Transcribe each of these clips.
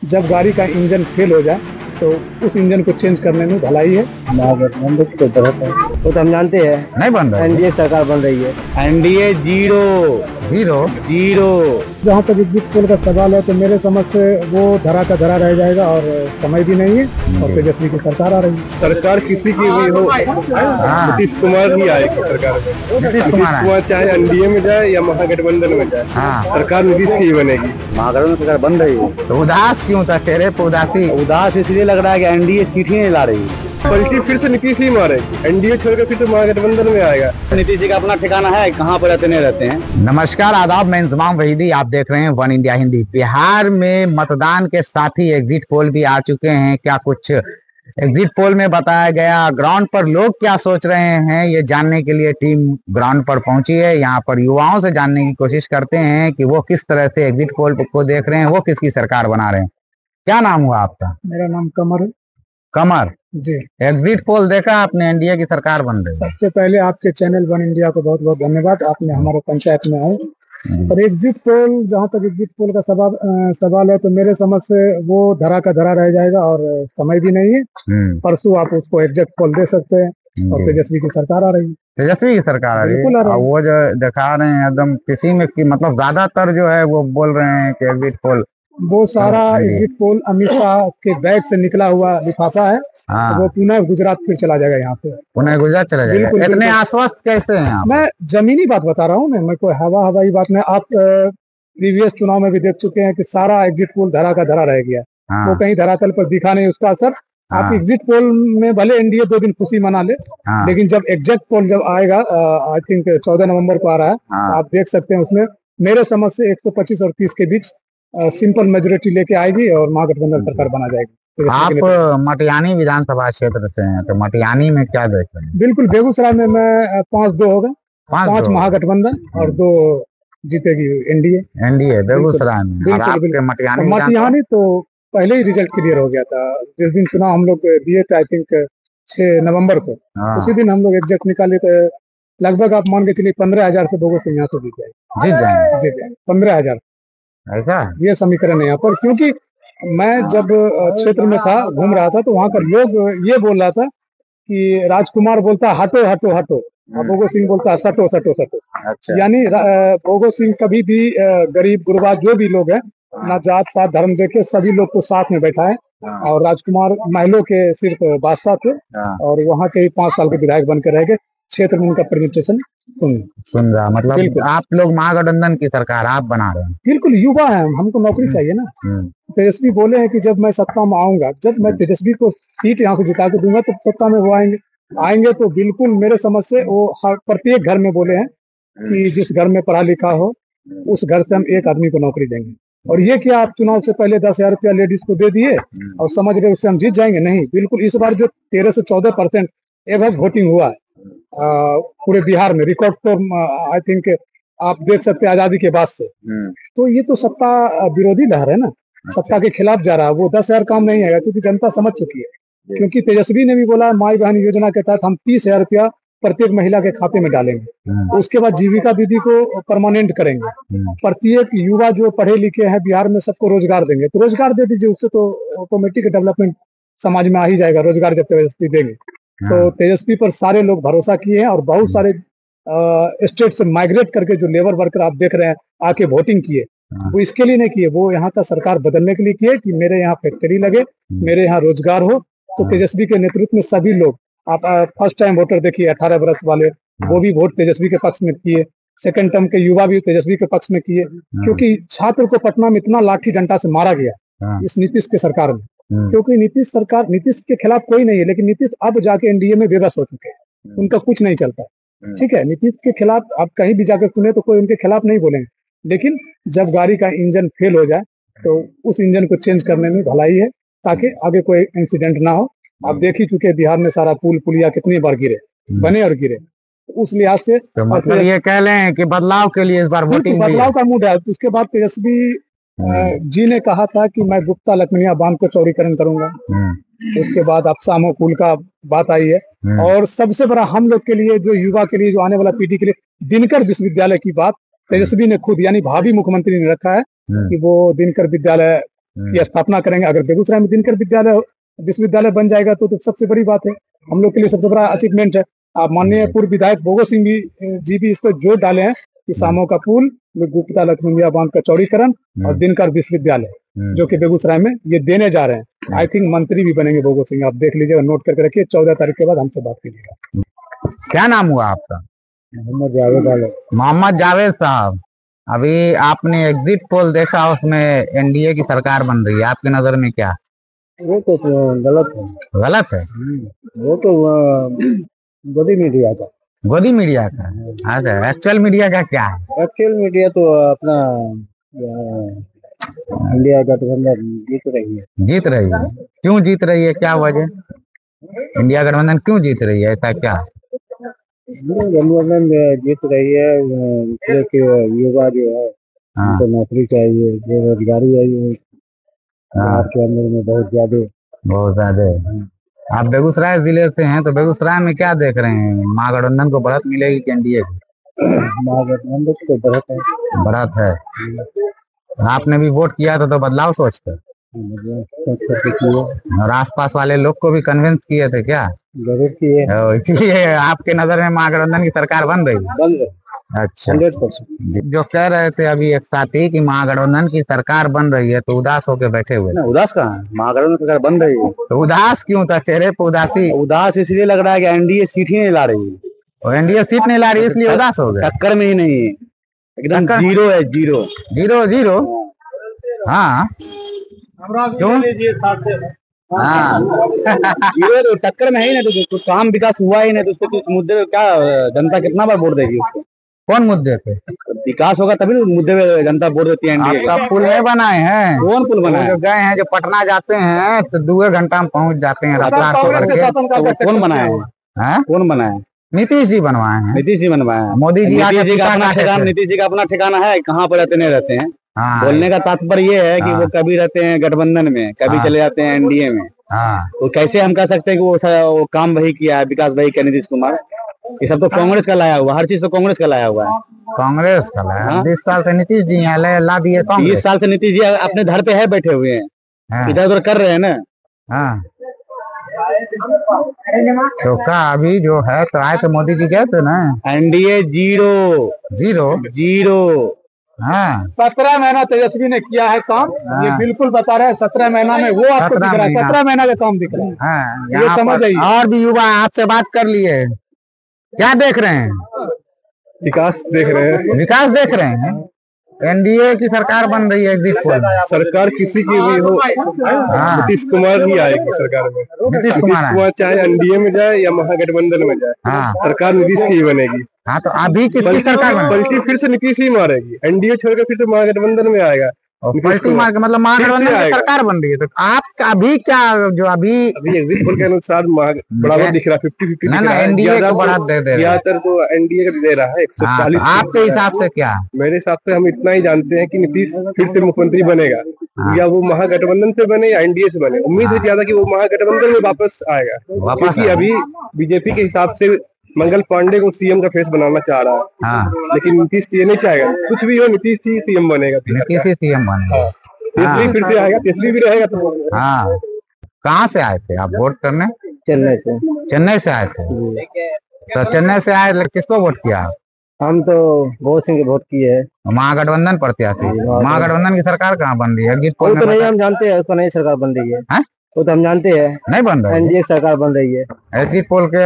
जब गाड़ी का इंजन फेल हो जाए तो उस इंजन को चेंज करने में भलाई है। महागठबंधन की तरफ है वो तो हम जानते हैं। नहीं बन रहा है। एनडीए सरकार बन रही है। NDA zero zero zero. जहाँ तक एग्जिट पोल का सवाल है तो मेरे समझ से वो धरा का धरा रह जाएगा और समय भी नहीं है और तेजस्वी की सरकार आ रही है। सरकार किसी की भी हो, नीतीश कुमार ही आएगी सरकार में। नीतीश कुमार चाहे एनडीए में जाए या महागठबंधन में जाए, सरकार नीतीश की ही बनेगी। महागठबंधन सरकार बन रही है। तो उदास क्यों था चेहरे पे? उदास इसलिए लग रहा है कि एनडीए सीट ही नहीं ला रही है। पलटी फिर से नीतीश ही मारेगी। एनडीए छोड़कर फिर तो महागठबंधन में आएगा। नीतीश जी का अपना ठिकाना है, कहाँ पर रहते नहीं रहते हैं। नमस्कार, आदाब, मैं इंतमाम वहीदी, आप देख रहे हैं वन इंडिया हिंदी। बिहार में मतदान के साथ ही एग्जिट पोल भी आ चुके हैं। क्या कुछ एग्जिट पोल में बताया गया, ग्राउंड पर लोग क्या सोच रहे हैं, ये जानने के लिए टीम ग्राउंड पर पहुंची है। यहाँ पर युवाओं से जानने की कोशिश करते हैं कि वो किस तरह से एग्जिट पोल को देख रहे हैं, वो किसकी सरकार बना रहे हैं। क्या नाम हुआ आपका? मेरा नाम कमर है। कमर जी। एग्जिट पोल देखा आपने, एनडीए की सरकार बन रही है। सबसे पहले आपके चैनल वन इंडिया को बहुत बहुत धन्यवाद, आपने हमारे पंचायत में आए। और एग्जिट पोल, जहाँ तक एग्जिट पोल का सवाल है तो मेरे समझ से वो धरा का धरा रह जाएगा और समय भी नहीं है। परसों आप उसको एग्जिट पोल दे सकते हैं और तेजस्वी की सरकार आ रही है। तेजस्वी की सरकार आ रही है। वो जो दिखा रहे हैं एकदम किसी में की, मतलब ज्यादातर जो है वो बोल रहे हैं कि एग्जिट पोल, वो सारा एग्जिट पोल अमित शाह के बैग से निकला हुआ लिफाफा है। वो पुणे गुजरात फिर चला जाएगा। यहाँ से पुणे गुजरात चला जाएगा। इतने आश्वस्त कैसे हैं आप? मैं जमीनी बात बता रहा हूँ, मैं कोई हवाई बात नहीं। आप प्रीवियस चुनाव में भी देख चुके हैं कि सारा एग्जिट पोल धरा का धरा रह गया। वो कहीं धरातल पर दिखा नहीं उसका असर। आप एग्जिट पोल में भले एनडीए 2 दिन खुशी मना ले, लेकिन जब एग्जिट पोल जब आएगा, आई थिंक 14 नवंबर को आ रहा है, आप देख सकते हैं उसमें मेरे समझ से 125 और 30 के बीच सिंपल मेजोरिटी लेके आएगी और महागठबंधन सरकार बना जाएगी। आप मटियानी विधानसभा क्षेत्र से हैं, तो मटियानी में क्या देख रहे हैं? बिल्कुल, बेगूसराय में मैं 5-2 होगा, 5 महागठबंधन और 2 जीतेगी एनडीए बेगूसराय में। और आपके मटियानी तो पहले ही रिजल्ट क्लियर हो गया था। जिस दिन चुनाव हम लोग दिए थे, आई थिंक 6 नवंबर को, उसी दिन हम लोग एग्जैक्ट निकाले थे। लगभग आप मान के चलिए 15,000 से भोगो सिंह यहाँ से जीत जाएंगे। 15,000 ऐसा ये समीकरण है यहाँ पर। क्योंकि मैं जब क्षेत्र में था, घूम रहा था, तो वहाँ का लोग ये बोल रहा था कि राजकुमार बोलता हटो हटो हटो, भोगो सिंह बोलता सटो सटो सटो। अच्छा। यानी भोगो सिंह कभी भी गरीब गुरबा जो भी लोग हैं, ना जात पात धर्म देखे, सभी लोग को साथ में बैठा है। और राजकुमार महिलों के सिर्फ बादशाह थे और वहाँ के ही 5 साल के विधायक बन के रह गए। क्षेत्र में उनका प्रेजेंटेशन सुन रहा, मतलब आप लोग महागठबंधन की सरकार आप बना रहे हैं। बिल्कुल, युवा है, हमको नौकरी चाहिए ना। तेजस्वी बोले हैं कि जब मैं सत्ता में आऊंगा, जब मैं तेजस्वी को सीट यहाँ से जिता के दूंगा तो सत्ता में वो आएंगे तो बिल्कुल मेरे समझ से वो प्रत्येक घर में बोले हैं कि जिस घर में पढ़ा लिखा हो उस घर से हम एक आदमी को नौकरी देंगे। और ये क्या आप चुनाव से पहले 10,000 रुपया लेडीज को दे दिए और समझ रहे उससे हम जीत जाएंगे? नहीं, बिल्कुल। इस बार जो 13 से 14% एवरेज वोटिंग हुआ है पूरे बिहार में, रिकॉर्ड तो आई थिंक आप देख सकते हैं आजादी के बाद से। तो ये तो सत्ता विरोधी लहर है ना, सत्ता के खिलाफ जा रहा है। वो 10,000 काम नहीं आएगा क्योंकि जनता समझ चुकी है। क्योंकि तेजस्वी ने भी बोला माई बहन योजना के तहत हम 30,000 रुपया प्रत्येक महिला के खाते में डालेंगे। उसके बाद जीविका दीदी को परमानेंट करेंगे। प्रत्येक युवा जो पढ़े लिखे हैं बिहार में सबको रोजगार देंगे। तो रोजगार दे दीजिए, उससे तो ऑटोमेटिक डेवलपमेंट समाज में आ ही जाएगा, रोजगार जब तेजस्वी देंगे। तो तेजस्वी पर सारे लोग भरोसा किए हैं और बहुत सारे स्टेट से माइग्रेट करके जो लेबर वर्कर आप देख रहे हैं आके वोटिंग किए, वो इसके लिए नहीं किए, वो यहाँ का सरकार बदलने के लिए किए कि मेरे यहाँ फैक्ट्री लगे, मेरे यहाँ रोजगार हो। तो तेजस्वी के नेतृत्व में सभी लोग, आप फर्स्ट टाइम वोटर देखिए 18 वर्ष वाले, वो भी वोट तेजस्वी के पक्ष में किए। सेकंड टर्म के युवा भी तेजस्वी के पक्ष में किए। क्योंकि छात्र को पटना में इतना लाठी डंडा से मारा गया इस नीतीश के सरकार में। क्योंकि नीतीश के खिलाफ कोई नहीं है, लेकिन नीतीश अब जाके एनडीए में बेबस हो चुके हैं, उनका कुछ नहीं चलता। ठीक है, नीतीश के खिलाफ आप कहीं भी जाकर सुने तो कोई उनके खिलाफ नहीं बोलेंगे, लेकिन जब गाड़ी का इंजन फेल हो जाए तो उस इंजन को चेंज करने में भलाई है, ताकि आगे कोई इंसिडेंट ना हो। आप देख ही चुके बिहार में सारा पुल पुलिया कितनी बार गिरे, बने और गिरे। उस लिहाज से तो मतलब ये कह लें कि बदलाव के लिए इस बार वोटिंग, बदलाव का मूड है। उसके बाद तेजस्वी जी ने कहा था कि मैं गुप्ता लखनिया बांध को चौड़ीकरण करूंगा। उसके बाद अब सामो पुल का बात आई है। और सबसे बड़ा हम लोग के लिए, जो युवा के लिए, जो आने वाला पीढ़ी के लिए, दिनकर विश्वविद्यालय की बात तेजस्वी ने खुद, यानी भावी मुख्यमंत्री ने रखा है कि वो दिनकर विद्यालय की स्थापना करेंगे। अगर बेगूसराय में दिनकर विश्वविद्यालय बन जाएगा तो सबसे बड़ी बात है, हम लोग के लिए सबसे बड़ा अचीवमेंट है। आप माननीय पूर्व विधायक भोगो सिंह जी भी इस पर जोर डाले हैं कि सामो का पुल, गुप्ता लखनऊ बांध का चौड़ीकरण और दिनकर विश्वविद्यालय जो कि बेगूसराय में ये देने जा रहे हैं। आई थिंक मंत्री भी बनेंगे भोगो सिंह, आप देख लीजिएगा, नोट करके रखिए। 14 तारीख के बाद हमसे बात कीजिएगा। क्या नाम हुआ आपका? मोहम्मद जावेद। मोहम्मद जावेद साहब, अभी आपने एग्जिट पोल देखा, उसमें एनडीए की सरकार बन रही है, आपकी नजर में क्या? वो तो गलत है। गलत है? वो तो गोदी मीडिया का। गोदी मीडिया का? अच्छा, एक्चुअल मीडिया का क्या है? एक्चुअल मीडिया तो अपना इंडिया गठबंधन जीत रही है। जीत रही है? क्यों जीत रही है, क्या वजह? इंडिया गठबंधन क्यों जीत रही है, ऐसा क्या? गठबंधन जीत रही है कि युवा जो है उनको नौकरी चाहिए, बेरोजगारी है आपके अंदर में बहुत ज्यादा। आप बेगूसराय जिले से हैं, तो बेगूसराय में क्या देख रहे हैं? महागठबंधन को बढ़त मिलेगी कि एनडीए को? महागठबंधन को बढ़त है। बढ़त है। आपने भी वोट किया था तो बदलाव सोचकर, और आसपास वाले लोग को भी कन्विंस किए थे क्या? जरूर किए। इसलिए आपके नजर में महागठबंधन की सरकार बन रही है? अच्छा, 100%। जो कह रहे थे अभी एक साथी कि महागठबंधन की सरकार बन रही है, तो उदास होके बैठे हुए। उदास कहाँ है, महागठबंधन की सरकार बन रही है। तो उदास क्यों था, चेहरे पे उदासी? उदास इसलिए लग रहा है कि एनडीए सीट ही नहीं ला रही है। और एनडीए सीट नहीं ला रही इसलिए उदास हो गए? टक्कर में ही नहीं है, एकदम जीरो है, जीरो जीरो जीरो। हाँ क्यों? हाँ जीरो तो टक्कर में है ही नहीं, तो काम विकास हुआ ही नहीं, तो उसको कुछ मुद्दे पे क्या जनता कितना बार वोट देगी उसको? कौन मुद्दे पे? विकास होगा तभी मुद्दे पे जनता वोट देती है एनडीए। आपका पुल नहीं बनाए हैं? कौन पुल बनाए? जो गए हैं, जो पटना जाते हैं तो 2 घंटा में पहुंच जाते हैं रफ्तार पकड़ के। तो कौन बनाए हैं? कौन बनाए? नीतीश जी बनवाए हैं। नीतीश जी बनवाए हैं। मोदी जी नीतीश जी का अपना ठिकाना है, कहाँ पर रहते नहीं रहते हैं। हाँ। बोलने का तात्पर्य ये है कि वो कभी रहते हैं गठबंधन में, कभी चले जाते हैं एनडीए में। तो कैसे हम कह सकते हैं कि वो काम वही किया है, विकास वही किया नीतीश कुमार? ये सब तो कांग्रेस का लाया हुआ, हर चीज तो कांग्रेस का लाया हुआ है। कांग्रेस का लाया? 20 साल से नीतीश जी ला दिए। 20 साल से नीतीश जी अपने घर पे है, बैठे हुए हैं, इधर उधर कर रहे हैं ना। हाँ, तो क्या अभी जो है, तो आए तो मोदी जी गए थे ना। NDA zero zero zero. हाँ, 17 महीना तेजस्वी ने किया है काम। ये बिल्कुल बता रहे हैं, 17 महीना में वो आपको दिख रहा है, 17 महीना का काम दिख रहा है। हाँ, ये समझ आइए। और भी युवा आपसे बात कर लिए, क्या देख रहे हैं? विकास देख रहे हैं। विकास देख रहे हैं। एनडीए की सरकार बन रही है, एग्जिट पोल। सरकार किसी की भी हो, नीतीश कुमार ही आएगी सरकार में। नीतीश कुमार चाहे एनडीए में जाए या महागठबंधन में जाए, सरकार नीतीश की ही बनेगी। हाँ, तो अभी किसकी सरकार पलटी फिर से नीतीश ही मारेगी। एनडीए छोड़कर फिर से महागठबंधन में आएगा। पलटी मार के मतलब महागठबंधन की सरकार बन रही है। तो आप अभी क्या, जो अभी एग्जिट पोल के अनुसार बराबर दिख रहा है, 50-50 ना, एनडीए को बढ़ा दे रहा है। ज्यादातर तो एनडीए का दे रहा है 140। आपके हिसाब से क्या? मेरे हिसाब से हम इतना ही जानते हैं कि नीतीश फिर से मुख्यमंत्री बनेगा, या वो महागठबंधन से बने या एनडीए से बने। उम्मीद है ज्यादा कि वो महागठबंधन में वापस आएगा, क्योंकि अभी बीजेपी के हिसाब से मंगल पांडे को सीएम का फेस बनाना चाह रहा है। लेकिन नीतीश ये नहीं चाहेगा, कुछ भी हो नीतीश ही सीएम बनेगा। नीतीश ही सीएम बनेगा। तेजस्वी फिर से आएगा, तेजस्वी भी रहेगा। तो हाँ, कहाँ से आए थे आप वोट करने? चेन्नई से। चेन्नई से आए थे? तो चेन्नई से आए, किसको वोट किया? हम तो भोगो सिंह के वोट किए। महागठबंधन प्रत्याशी। महागठबंधन की सरकार कहाँ बन रही है? एग्जिट पोल तो नहीं, हम जानते हैं उसको नई सरकार बन रही है। वो तो हम जानते हैं नहीं बन रही है। एनडीए सरकार बन रही है। एग्जिट पोल के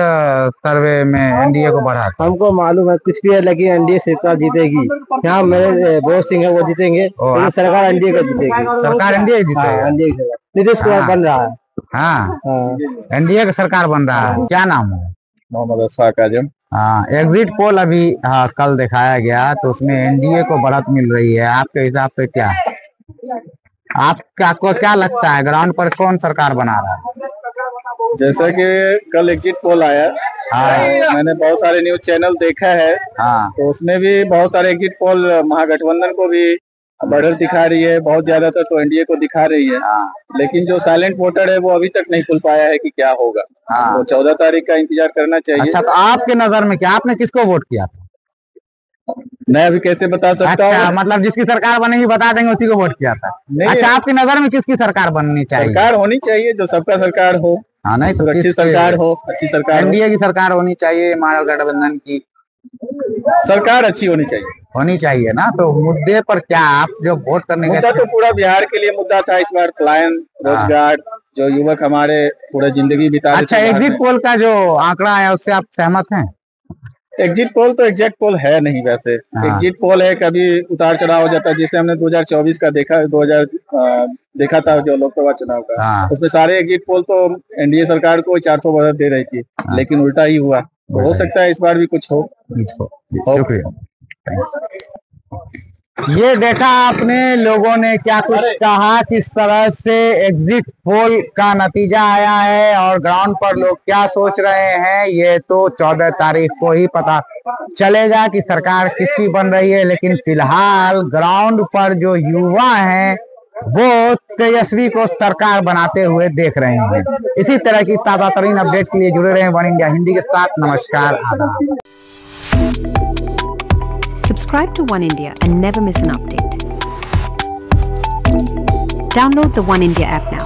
सर्वे में एनडीए को बढ़ा, हमको मालूम है कुछ भी है, लेकिन एनडीए सरकार जीतेगी। यहाँ मेरे भोगो सिंह है, वो जीतेंगे, लेकिन सरकार एनडीए का जीतेगी। सरकार एनडीए जीतेगी। एनडीए की सरकार, नीतीश कुमार बन रहा है। हाँ, एनडीए की सरकार बन रहा है। क्या नाम है? मोहम्मद अशफाक आजम। हाँ, एग्जिट पोल अभी कल दिखाया गया, तो उसमें एनडीए को बढ़त मिल रही है। आपके हिसाब से क्या, आपको क्या लगता है, ग्राउंड पर कौन सरकार बना रहा है? जैसा कि कल एग्जिट पोल आया, मैंने बहुत सारे न्यूज चैनल देखा है। तो उसमें भी बहुत सारे एग्जिट पोल महागठबंधन को भी बढ़त दिखा रही है, बहुत ज्यादातर तो एनडीए को दिखा रही है। लेकिन जो साइलेंट वोटर है वो अभी तक नहीं खुल पाया है कि क्या होगा। तो 14 तारीख का इंतजार करना चाहिए। अच्छा, तो आपके नजर में क्या, आपने किसको वोट किया था? मैं अभी कैसे बता सकता हूँ? अच्छा, मतलब जिसकी सरकार बनेगी बता देंगे उसी को वोट किया था। अच्छा, आपकी नजर में किसकी सरकार बननी चाहिए? सरकार होनी चाहिए जो सबका सरकार हो। हाँ, नहीं तो अच्छी सरकार हो, अच्छी सरकार। एनडीए की सरकार होनी चाहिए, महागठबंधन की सरकार अच्छी होनी चाहिए ना। तो मुद्दे पर क्या आप जो वोट करने मुद्दा तो पूरा बिहार के लिए मुद्दा था इस बार, पलायन, रोजगार, जो युवक हमारे पूरा जिंदगी बिता। अच्छा, एग्जिट पोल का जो आंकड़ा है उससे आप सहमत हैं? एग्जिट पोल तो एग्जैक्ट पोल है नहीं वैसे। एग्जिट पोल है, कभी उतार चढ़ाव हो जाता है, जैसे हमने 2024 का देखा था जो लोकसभा चुनाव का। उसमें सारे एग्जिट पोल तो एनडीए सरकार को 400 वोट दे रही थी, लेकिन उल्टा ही हुआ। तो हो सकता है इस बार भी कुछ हो। शुक्रिया। ये देखा आपने, लोगों ने क्या कुछ कहा, किस तरह से एग्जिट पोल का नतीजा आया है और ग्राउंड पर लोग क्या सोच रहे हैं, ये तो 14 तारीख को ही पता चलेगा कि सरकार किसकी बन रही है। लेकिन फिलहाल ग्राउंड पर जो युवा हैं वो तेजस्वी को सरकार बनाते हुए देख रहे हैं। इसी तरह की ताजा तरीन अपडेट के लिए जुड़े रहे वन इंडिया हिंदी के साथ। नमस्कार, आदाब। Subscribe to One India and never miss an update. Download the One India app now.